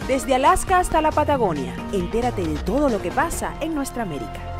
Desde Alaska hasta la Patagonia, entérate de todo lo que pasa en nuestra América.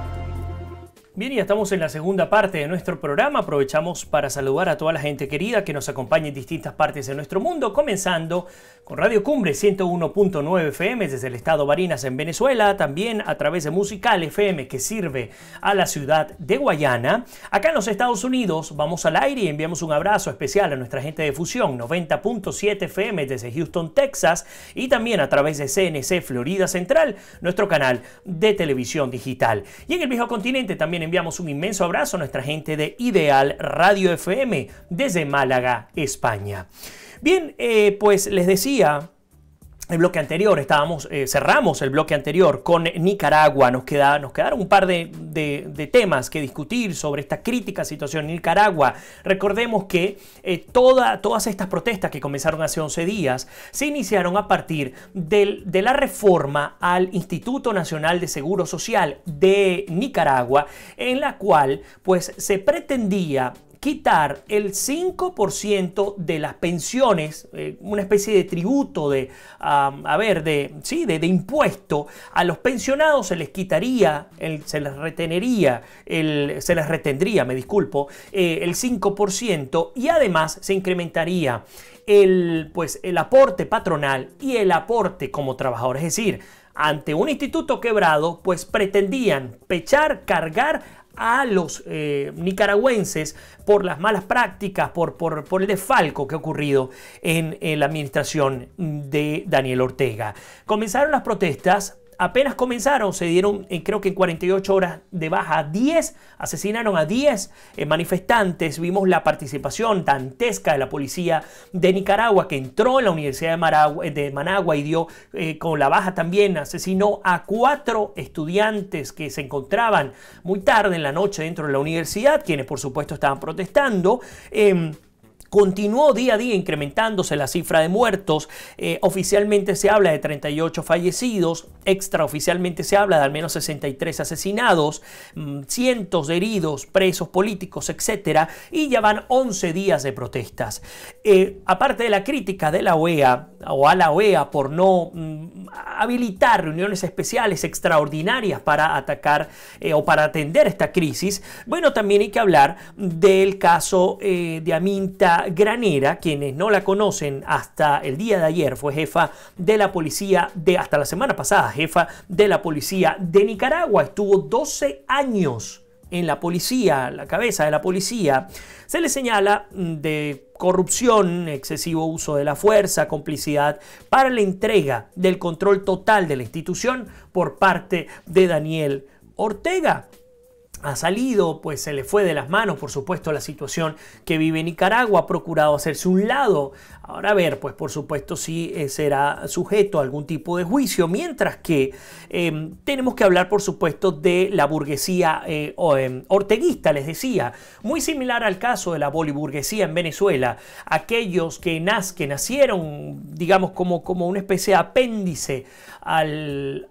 Bien, ya estamos en la segunda parte de nuestro programa. Aprovechamos para saludar a toda la gente querida que nos acompaña en distintas partes de nuestro mundo, comenzando con Radio Cumbre 101.9 FM desde el estado Barinas en Venezuela, también a través de Musical FM que sirve a la ciudad de Guayana. Acá en los Estados Unidos vamos al aire y enviamos un abrazo especial a nuestra gente de Fusión 90.7 FM desde Houston, Texas, y también a través de CNC Florida Central, nuestro canal de televisión digital. Y en el viejo continente también enviamos un inmenso abrazo a nuestra gente de Ideal Radio FM desde Málaga, España. Bien, pues les decía, el bloque anterior, cerramos el bloque anterior con Nicaragua. Nos quedaron un par de temas que discutir sobre esta crítica situación en Nicaragua. Recordemos que todas estas protestas que comenzaron hace 11 días se iniciaron a partir de la reforma al Instituto Nacional de Seguro Social de Nicaragua, en la cual pues se pretendía quitar el 5% de las pensiones, una especie de tributo de impuesto a los pensionados. Se les quitaría, se les retendría el 5%, y además se incrementaría el aporte patronal y el aporte como trabajador. Es decir, ante un instituto quebrado, pues pretendían cargar a los nicaragüenses por las malas prácticas, por el desfalco que ha ocurrido en la administración de Daniel Ortega. Comenzaron las protestas. Apenas comenzaron, se dieron creo que en 48 horas de baja a 10, asesinaron a 10 manifestantes. Vimos la participación dantesca de la policía de Nicaragua, que entró en la Universidad de Managua y dio con la baja también, asesinó a 4 estudiantes que se encontraban muy tarde en la noche dentro de la universidad, quienes por supuesto estaban protestando. Continuó día a día incrementándose la cifra de muertos. Oficialmente se habla de 38 fallecidos, extraoficialmente se habla de al menos 63 asesinados, cientos de heridos, presos políticos, etc. Y ya van 11 días de protestas. Aparte de la crítica de la OEA o a la OEA por no habilitar reuniones especiales extraordinarias para atacar o para atender esta crisis, bueno, también hay que hablar del caso de Aminta Granera. Quienes no la conocen, hasta el día de ayer fue jefa de la policía hasta la semana pasada, jefa de la policía de Nicaragua. Estuvo 12 años en la policía, la cabeza de la policía. Se le señala de corrupción, excesivo uso de la fuerza, complicidad para la entrega del control total de la institución por parte de Daniel Ortega. Ha salido, pues se le fue de las manos, por supuesto, la situación que vive Nicaragua. Ha procurado hacerse un lado. Ahora a ver, pues por supuesto sí será sujeto a algún tipo de juicio. Mientras que tenemos que hablar, por supuesto, de la burguesía orteguista, les decía. Muy similar al caso de la boliburguesía en Venezuela. Aquellos que nacieron, digamos, como una especie de apéndice a los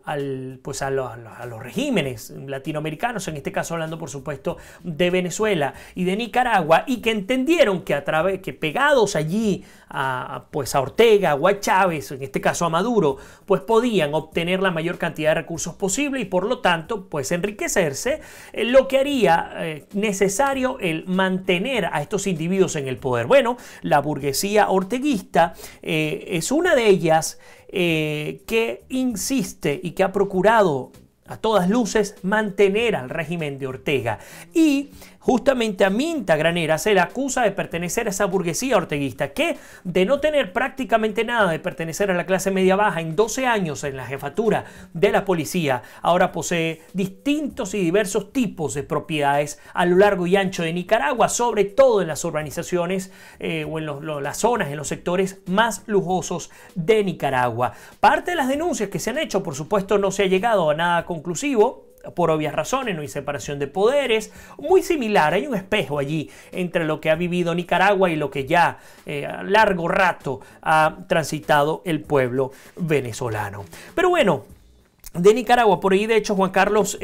regímenes latinoamericanos, en este caso hablando por supuesto de Venezuela y de Nicaragua, y que entendieron que pegados allí a Ortega o a Chávez, en este caso a Maduro, pues podían obtener la mayor cantidad de recursos posible y por lo tanto pues enriquecerse, lo que haría necesario el mantener a estos individuos en el poder. Bueno, la burguesía orteguista es una de ellas que insiste y que ha procurado a todas luces mantener al régimen de Ortega. Y justamente a Aminta Granera se le acusa de pertenecer a esa burguesía orteguista, que de no tener prácticamente nada, de pertenecer a la clase media baja en 12 años en la jefatura de la policía, ahora posee distintos y diversos tipos de propiedades a lo largo y ancho de Nicaragua, sobre todo en las urbanizaciones o en las zonas, en los sectores más lujosos de Nicaragua. Parte de las denuncias que se han hecho, por supuesto, no se ha llegado a nada conclusivo. Por obvias razones, no hay separación de poderes, muy similar, hay un espejo allí entre lo que ha vivido Nicaragua y lo que ya a largo rato ha transitado el pueblo venezolano. Pero bueno, de Nicaragua. Por ahí, de hecho, Juan Carlos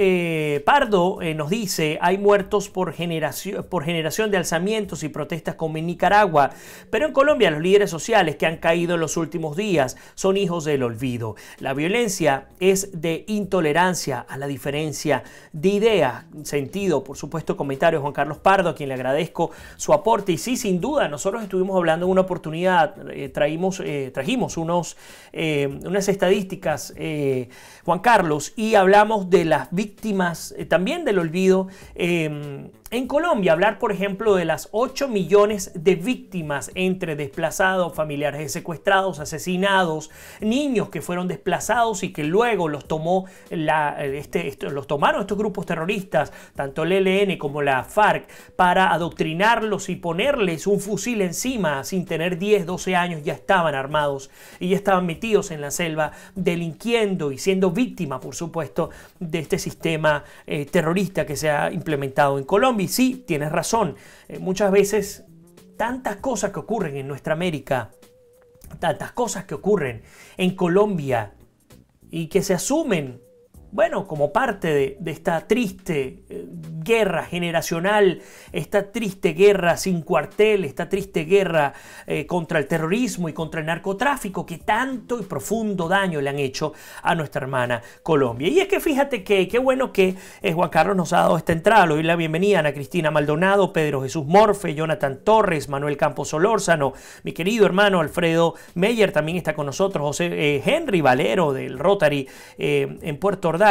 Pardo nos dice: hay muertos por generación de alzamientos y protestas como en Nicaragua, pero en Colombia los líderes sociales que han caído en los últimos días son hijos del olvido. La violencia es de intolerancia a la diferencia de ideas. Sentido, por supuesto, comentario de Juan Carlos Pardo, a quien le agradezco su aporte. Y sí, sin duda, nosotros estuvimos hablando en una oportunidad, trajimos unas estadísticas, Juan Carlos, y hablamos de las víctimas también del olvido en Colombia. Hablar, por ejemplo, de las 8 millones de víctimas entre desplazados, familiares de secuestrados, asesinados, niños que fueron desplazados y que luego los tomaron estos grupos terroristas, tanto el ELN como la FARC, para adoctrinarlos y ponerles un fusil encima. Sin tener 10, 12 años ya estaban armados y ya estaban metidos en la selva delinquiendo y siendo víctima, por supuesto, de este sistema terrorista que se ha implementado en Colombia. Y sí, tienes razón, muchas veces tantas cosas que ocurren en nuestra América, tantas cosas que ocurren en Colombia y que se asumen, bueno, como parte de esta triste guerra generacional, esta triste guerra sin cuartel, esta triste guerra contra el terrorismo y contra el narcotráfico que tanto y profundo daño le han hecho a nuestra hermana Colombia. Y es que fíjate que qué bueno que Juan Carlos nos ha dado esta entrada. Le doy la bienvenida a Ana Cristina Maldonado, Pedro Jesús Morfe, Jonathan Torres, Manuel Campos Solórzano, mi querido hermano Alfredo Meyer también está con nosotros, José Henry Valero del Rotary en Puerto Ordaz,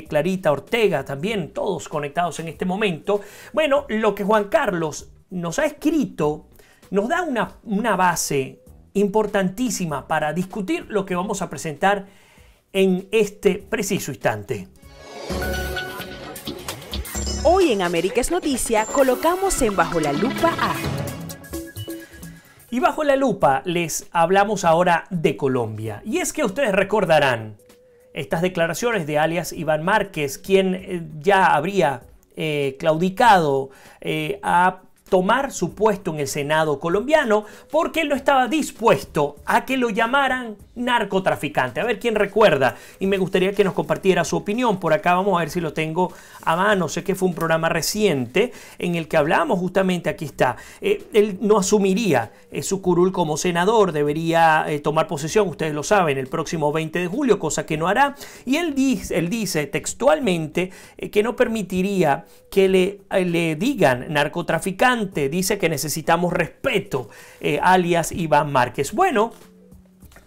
Clarita Ortega también, todos conectados en este momento. Bueno, lo que Juan Carlos nos ha escrito nos da una base importantísima para discutir lo que vamos a presentar en este preciso instante. Hoy en América es Noticia colocamos en Bajo la Lupa a... Y bajo la lupa les hablamos ahora de Colombia. Y es que ustedes recordarán estas declaraciones de alias Iván Márquez, quien ya habría claudicado a tomar su puesto en el Senado colombiano porque él no estaba dispuesto a que lo llamaran narcotraficante. A ver quién recuerda, y me gustaría que nos compartiera su opinión. Por acá vamos a ver si lo tengo a mano. Sé que fue un programa reciente en el que hablamos justamente, aquí está, él no asumiría su curul como senador, debería tomar posesión, ustedes lo saben, el próximo 20 de julio, cosa que no hará, y él dice textualmente que no permitiría que le digan narcotraficante. Dice que necesitamos respeto, alias Iván Márquez. Bueno,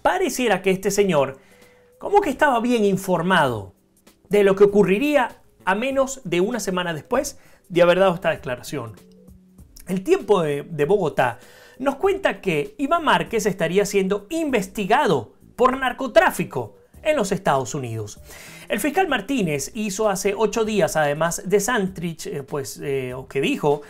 pareciera que este señor como que estaba bien informado de lo que ocurriría a menos de una semana después de haber dado esta declaración. El Tiempo de Bogotá nos cuenta que Iván Márquez estaría siendo investigado por narcotráfico en los Estados Unidos. El fiscal Martínez hizo hace 8 días, además de Santrich, que dijo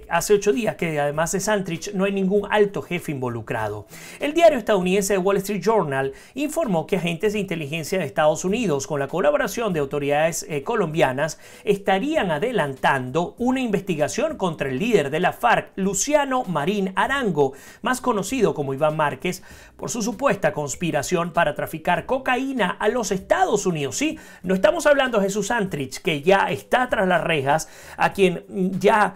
hace 8 días que además de Santrich no hay ningún alto jefe involucrado. El diario estadounidense Wall Street Journal informó que agentes de inteligencia de Estados Unidos, con la colaboración de autoridades colombianas, estarían adelantando una investigación contra el líder de la FARC, Luciano Marín Arango, más conocido como Iván Márquez, por su supuesta conspiración para traficar cocaína a los Estados Unidos. Sí, no estamos hablando de Jesús Santrich, que ya está tras las rejas, a quien ya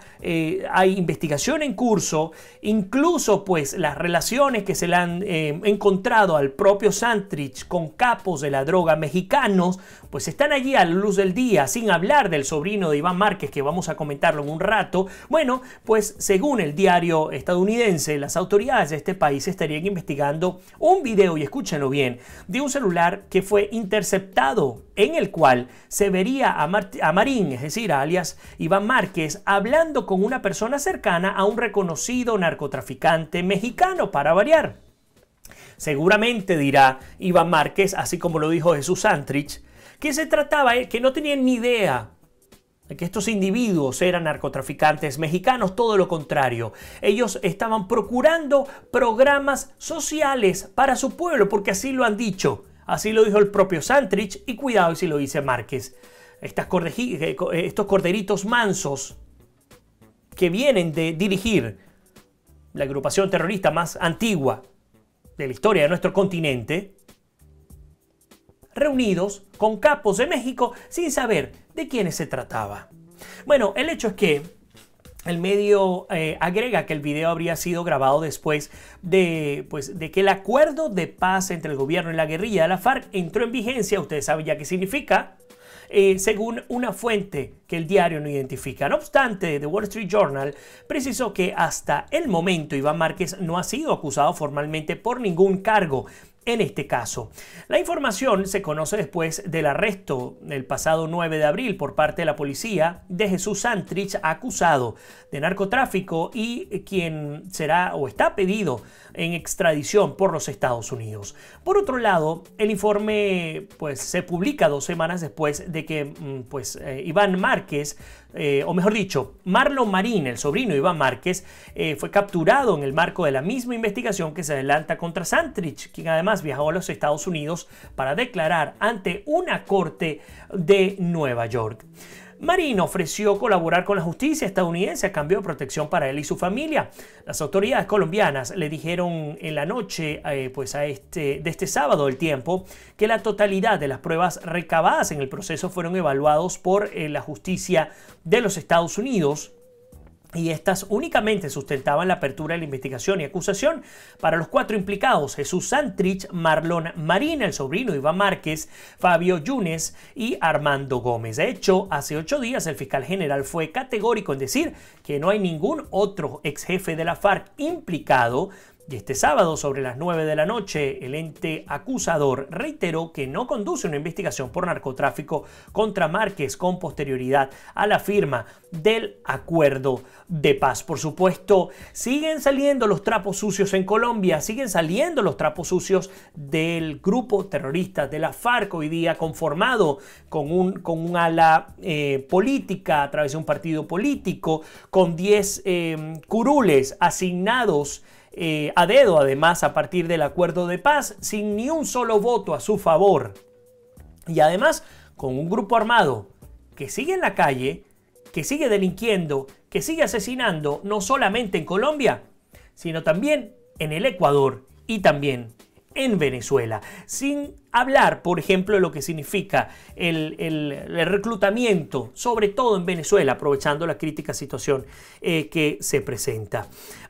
hay investigación en curso, incluso pues las relaciones que se le han encontrado al propio Santrich con capos de la droga mexicanos, pues están allí a la luz del día, sin hablar del sobrino de Iván Márquez, que vamos a comentarlo en un rato. Bueno, pues según el diario estadounidense, las autoridades de este país estarían investigando un video, y escúchenlo bien, de un celular que fue interceptado, en el cual se vería a Marín, es decir, a alias Iván Márquez, hablando con una persona cercana a un reconocido narcotraficante mexicano, para variar. Seguramente dirá Iván Márquez, así como lo dijo Jesús Santrich, que se trataba, que no tenían ni idea de que estos individuos eran narcotraficantes mexicanos. Todo lo contrario, ellos estaban procurando programas sociales para su pueblo, porque así lo han dicho. Así lo dijo el propio Santrich, y cuidado si lo dice Márquez. Estos corderitos mansos que vienen de dirigir la agrupación terrorista más antigua de la historia de nuestro continente, reunidos con capos de México sin saber de quiénes se trataba. Bueno, el hecho es que el medio agrega que el video habría sido grabado después de que el acuerdo de paz entre el gobierno y la guerrilla de la FARC entró en vigencia. Ustedes saben ya qué significa, según una fuente que el diario no identifica. No obstante, The Wall Street Journal precisó que hasta el momento Iván Márquez no ha sido acusado formalmente por ningún cargo en este caso. La información se conoce después del arresto el pasado 9 de abril por parte de la policía de Jesús Santrich, acusado de narcotráfico y quien será o está pedido en extradición por los Estados Unidos. Por otro lado, el informe se publica 2 semanas después de que Iván Márquez, o mejor dicho, Marlon Marín, el sobrino de Iván Márquez, fue capturado en el marco de la misma investigación que se adelanta contra Santrich, quien además viajó a los Estados Unidos para declarar ante una corte de Nueva York. Marín ofreció colaborar con la justicia estadounidense a cambio de protección para él y su familia. Las autoridades colombianas le dijeron en la noche de este sábado El Tiempo que la totalidad de las pruebas recabadas en el proceso fueron evaluados por la justicia de los Estados Unidos, y estas únicamente sustentaban la apertura de la investigación y acusación para los 4 implicados: Jesús Santrich, Marlon Marín, el sobrino de Iván Márquez, Fabio Yunes y Armando Gómez. De hecho, hace 8 días el fiscal general fue categórico en decir que no hay ningún otro ex jefe de la FARC implicado. Y este sábado, sobre las 9 de la noche, el ente acusador reiteró que no conduce una investigación por narcotráfico contra Márquez con posterioridad a la firma del acuerdo de paz. Por supuesto, siguen saliendo los trapos sucios en Colombia, siguen saliendo los trapos sucios del grupo terrorista de la FARC, hoy día conformado con un ala política a través de un partido político, con 10 curules asignados a dedo, además, a partir del acuerdo de paz, sin ni un solo voto a su favor. Y además, con un grupo armado que sigue en la calle, que sigue delinquiendo, que sigue asesinando, no solamente en Colombia, sino también en el Ecuador y también en Venezuela. Sin hablar, por ejemplo, de lo que significa el reclutamiento, sobre todo en Venezuela, aprovechando la crítica situación que se presenta.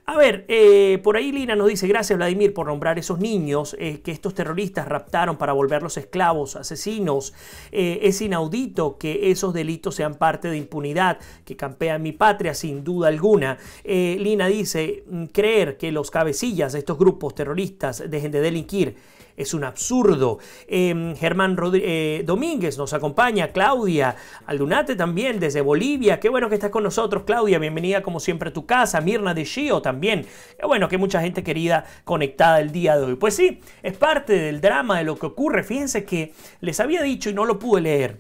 A ver, por ahí Lina nos dice: gracias, Vladimir, por nombrar esos niños que estos terroristas raptaron para volverlos esclavos, asesinos. Es inaudito que esos delitos sean parte de impunidad que campea en mi patria, sin duda alguna. Lina dice: creer que los cabecillas de estos grupos terroristas dejen de delinquir es un absurdo. Germán Domínguez nos acompaña. Claudia Aldunate también desde Bolivia. Qué bueno que estás con nosotros, Claudia. Bienvenida como siempre a tu casa. Mirna de Shio también. Qué bueno que mucha gente querida conectada el día de hoy. Pues sí, es parte del drama de lo que ocurre. Fíjense que les había dicho y no lo pude leer.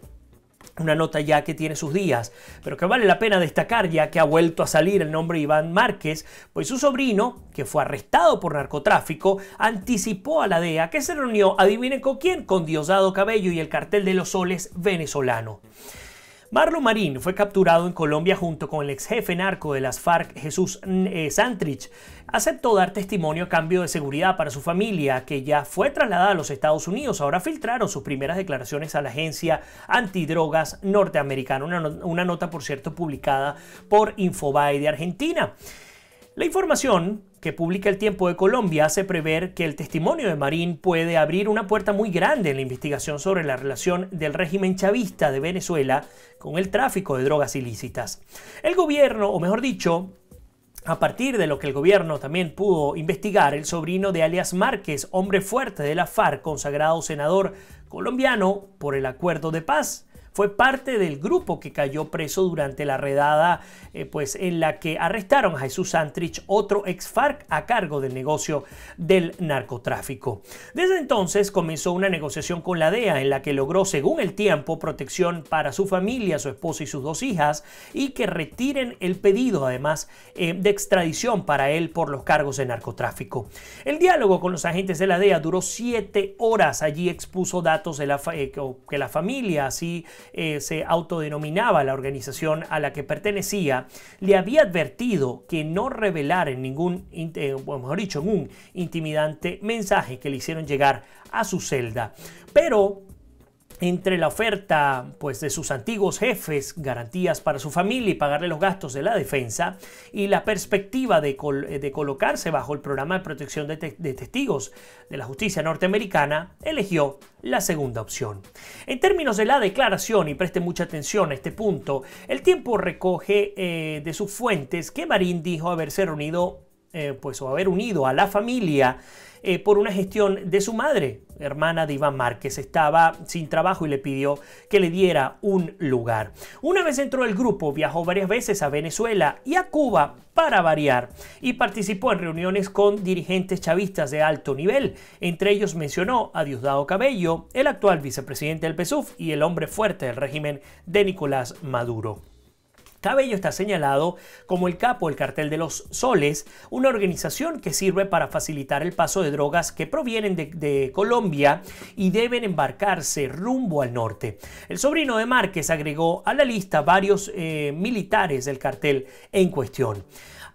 Una nota ya que tiene sus días, pero que vale la pena destacar ya que ha vuelto a salir el nombre de Iván Márquez, pues su sobrino, que fue arrestado por narcotráfico, anticipó a la DEA que se reunió, adivinen con quién, con Diosdado Cabello y el Cartel de los Soles venezolano. Marlon Marín fue capturado en Colombia junto con el ex jefe narco de las FARC, Jesús Santrich. Aceptó dar testimonio a cambio de seguridad para su familia, que ya fue trasladada a los Estados Unidos. Ahora filtraron sus primeras declaraciones a la agencia antidrogas norteamericana. Una nota, por cierto, publicada por Infobae de Argentina. La información que publica El Tiempo de Colombia hace prever que el testimonio de Marín puede abrir una puerta muy grande en la investigación sobre la relación del régimen chavista de Venezuela con el tráfico de drogas ilícitas. El gobierno, o mejor dicho, a partir de lo que el gobierno también pudo investigar, el sobrino de alias Márquez, hombre fuerte de la FARC, consagrado senador colombiano por el acuerdo de paz, fue parte del grupo que cayó preso durante la redada en la que arrestaron a Jesús Santrich, otro ex FARC a cargo del negocio del narcotráfico. Desde entonces comenzó una negociación con la DEA en la que logró, según El Tiempo, protección para su familia, su esposa y sus 2 hijas, y que retiren el pedido, además, de extradición para él por los cargos de narcotráfico. El diálogo con los agentes de la DEA duró 7 horas. Allí expuso datos de que la familia, así se autodenominaba la organización a la que pertenecía, le había advertido que no revelara en ningún, mejor dicho, en un intimidante mensaje que le hicieron llegar a su celda. Pero entre la oferta pues, de sus antiguos jefes, garantías para su familia y pagarle los gastos de la defensa, y la perspectiva de colocarse bajo el programa de protección de testigos de la justicia norteamericana, eligió la segunda opción. En términos de la declaración, y preste mucha atención a este punto, El Tiempo recoge de sus fuentes que Marín dijo haberse reunido o haber unido a la familia por una gestión de su madre, hermana de Iván Márquez. Estaba sin trabajo y le pidió que le diera un lugar. Una vez entró el grupo, viajó varias veces a Venezuela y a Cuba para variar, y participó en reuniones con dirigentes chavistas de alto nivel. Entre ellos mencionó a Diosdado Cabello, el actual vicepresidente del PSUV y el hombre fuerte del régimen de Nicolás Maduro. Cabello está señalado como el capo del Cartel de los Soles, una organización que sirve para facilitar el paso de drogas que provienen de Colombia y deben embarcarse rumbo al norte. El sobrino de Márquez agregó a la lista varios militares del cartel en cuestión.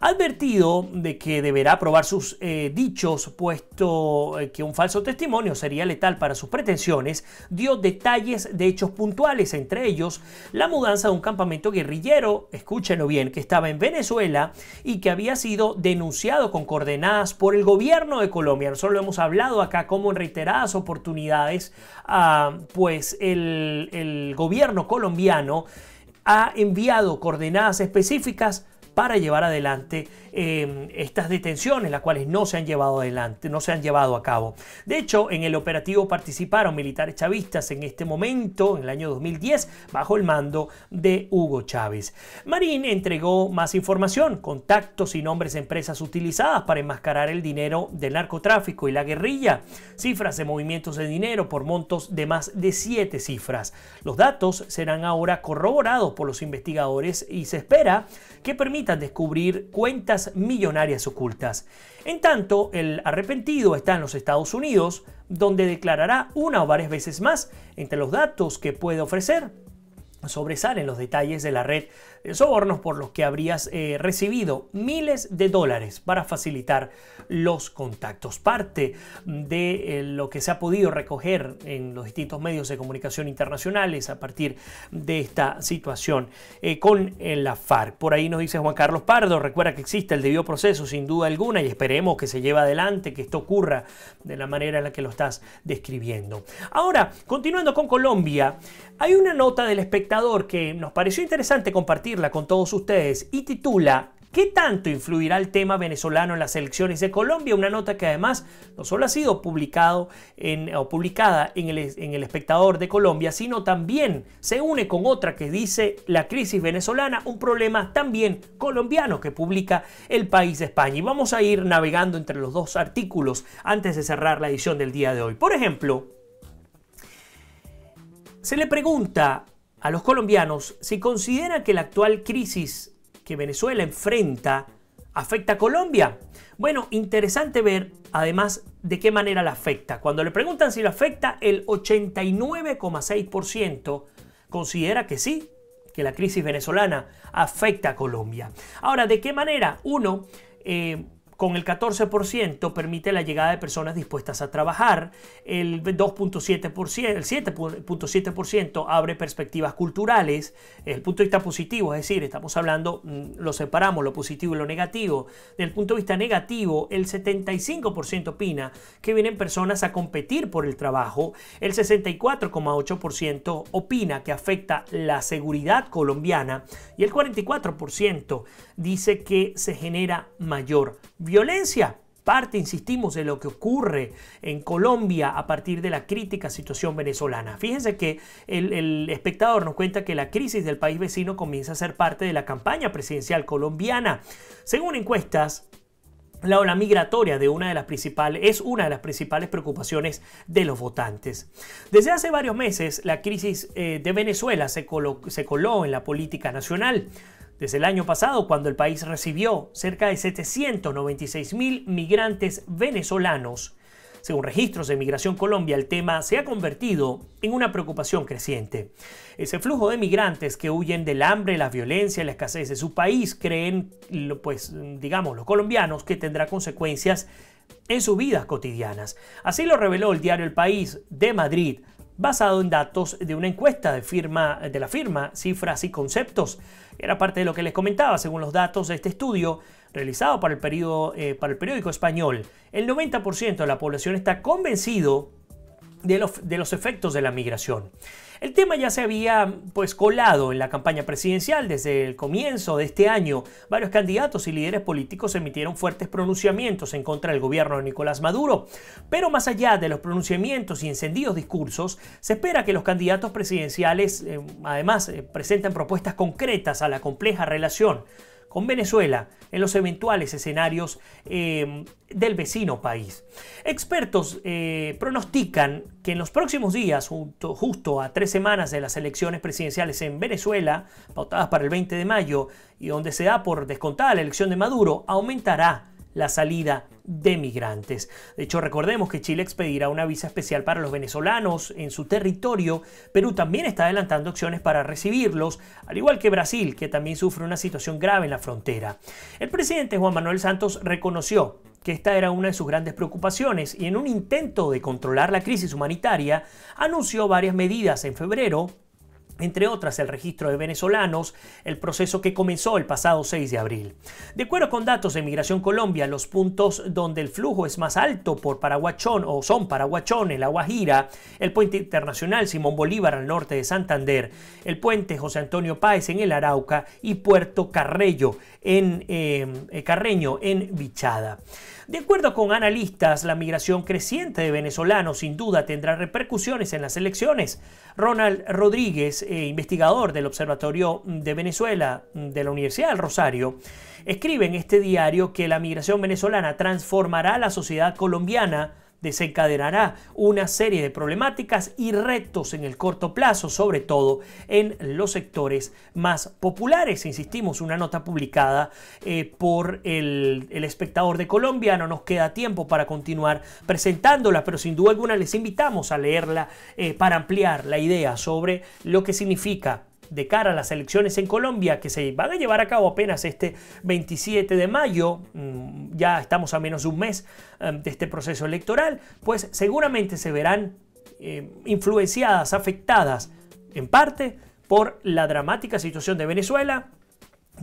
Advertido de que deberá probar sus dichos, puesto que un falso testimonio sería letal para sus pretensiones, dio detalles de hechos puntuales, entre ellos la mudanza de un campamento guerrillero, escúchenlo bien, que estaba en Venezuela y que había sido denunciado con coordenadas por el gobierno de Colombia. Nosotros lo hemos hablado acá como en reiteradas oportunidades, pues el gobierno colombiano ha enviado coordenadas específicas para llevar adelante estas detenciones, las cuales no se han llevado a cabo. De hecho, en el operativo participaron militares chavistas en este momento, en el año 2010, bajo el mando de Hugo Chávez. Marín entregó más información, contactos y nombres de empresas utilizadas para enmascarar el dinero del narcotráfico y la guerrilla, cifras de movimientos de dinero por montos de más de 7 cifras. Los datos serán ahora corroborados por los investigadores y se espera que permitan descubrir cuentas millonarias ocultas. En tanto, el arrepentido está en los Estados Unidos, donde declarará una o varias veces más. Entre los datos que puede ofrecer, sobresalen los detalles de la red de sobornos por los que habrías recibido miles de dólares para facilitar los contactos. Parte de lo que se ha podido recoger en los distintos medios de comunicación internacionales a partir de esta situación con la FARC. Por ahí nos dice Juan Carlos Pardo, recuerda que existe el debido proceso sin duda alguna y esperemos que se lleve adelante, que esto ocurra de la manera en la que lo estás describiendo. Ahora, continuando con Colombia, hay una nota del Espectador que nos pareció interesante compartirla con todos ustedes y titula ¿Qué tanto influirá el tema venezolano en las elecciones de Colombia? Una nota que además no solo ha sido publicada en el Espectador de Colombia, sino también se une con otra que dice la crisis venezolana, un problema también colombiano, que publica El País de España. Y vamos a ir navegando entre los dos artículos antes de cerrar la edición del día de hoy. Por ejemplo, se le pregunta a los colombianos si consideran que la actual crisis que Venezuela enfrenta afecta a Colombia. Bueno, interesante ver además de qué manera la afecta. Cuando le preguntan si lo afecta, el 89,6% considera que sí, que la crisis venezolana afecta a Colombia. Ahora, ¿de qué manera? Uno, con el 14% permite la llegada de personas dispuestas a trabajar, el 7.7% abre perspectivas culturales, desde el punto de vista positivo, es decir, estamos hablando, lo separamos, lo positivo y lo negativo. Desde el punto de vista negativo, el 75% opina que vienen personas a competir por el trabajo, el 64,8% opina que afecta la seguridad colombiana y el 44% dice que se genera mayor violencia. Parte, insistimos, de lo que ocurre en Colombia a partir de la crítica situación venezolana. Fíjense que el Espectador nos cuenta que la crisis del país vecino comienza a ser parte de la campaña presidencial colombiana. Según encuestas, la ola migratoria es una de las principales preocupaciones de los votantes. Desde hace varios meses, la crisis de Venezuela se coló en la política nacional. Desde el año pasado, cuando el país recibió cerca de 796.000 migrantes venezolanos, según registros de Migración Colombia, el tema se ha convertido en una preocupación creciente. Ese flujo de migrantes que huyen del hambre, la violencia y la escasez de su país creen, pues, digamos, los colombianos, que tendrá consecuencias en sus vidas cotidianas. Así lo reveló el diario El País de Madrid, basado en datos de una encuesta de la firma Cifras y Conceptos. Era parte de lo que les comentaba. Según los datos de este estudio realizado para el periódico español, el 90% de la población está convencido de los efectos de la migración. El tema ya se había colado en la campaña presidencial desde el comienzo de este año. Varios candidatos y líderes políticos emitieron fuertes pronunciamientos en contra del gobierno de Nicolás Maduro. Pero más allá de los pronunciamientos y encendidos discursos, se espera que los candidatos presidenciales además presenten propuestas concretas a la compleja relación con Venezuela en los eventuales escenarios del vecino país. Expertos pronostican que en los próximos días, justo a 3 semanas de las elecciones presidenciales en Venezuela, pautadas para el 20 de mayo, y donde se da por descontada la elección de Maduro, aumentará la salida de migrantes. De hecho, recordemos que Chile expedirá una visa especial para los venezolanos en su territorio. Perú también está adelantando acciones para recibirlos, al igual que Brasil, que también sufre una situación grave en la frontera. El presidente Juan Manuel Santos reconoció que esta era una de sus grandes preocupaciones y en un intento de controlar la crisis humanitaria anunció varias medidas en febrero, entre otras el registro de venezolanos, el proceso que comenzó el pasado 6 de abril. De acuerdo con datos de Migración Colombia, los puntos donde el flujo es más alto por Paraguachón o son Paraguachón en La Guajira, el puente internacional Simón Bolívar al norte de Santander, el puente José Antonio Páez en el Arauca y Puerto Carreño en Vichada. De acuerdo con analistas, la migración creciente de venezolanos sin duda tendrá repercusiones en las elecciones. Ronald Rodríguez, investigador del Observatorio de Venezuela de la Universidad del Rosario, escribe en este diario que la migración venezolana transformará la sociedad colombiana, desencadenará una serie de problemáticas y retos en el corto plazo, sobre todo en los sectores más populares. Insistimos, una nota publicada por el Espectador de Colombia. No nos queda tiempo para continuar presentándola, pero sin duda alguna les invitamos a leerla para ampliar la idea sobre lo que significa de cara a las elecciones en Colombia, que se van a llevar a cabo apenas este 27 de mayo, ya estamos a menos de un mes de este proceso electoral, pues seguramente se verán influenciadas, afectadas en parte por la dramática situación de Venezuela,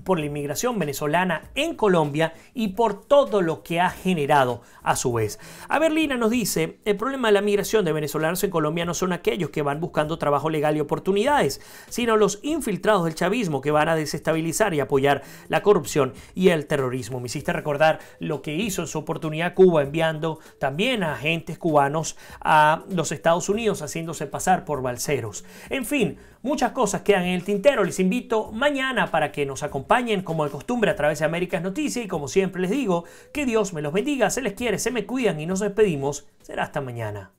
por la inmigración venezolana en Colombia y por todo lo que ha generado a su vez. Averlina nos dice: el problema de la migración de venezolanos en Colombia no son aquellos que van buscando trabajo legal y oportunidades, sino los infiltrados del chavismo que van a desestabilizar y apoyar la corrupción y el terrorismo. Me hiciste recordar lo que hizo en su oportunidad Cuba, enviando también a agentes cubanos a los Estados Unidos, haciéndose pasar por balseros. En fin, muchas cosas quedan en el tintero. Les invito mañana para que nos acompañen como de costumbre a través de Américas Noticias, y como siempre les digo, que Dios me los bendiga, se les quiere, se me cuidan y nos despedimos. Será hasta mañana.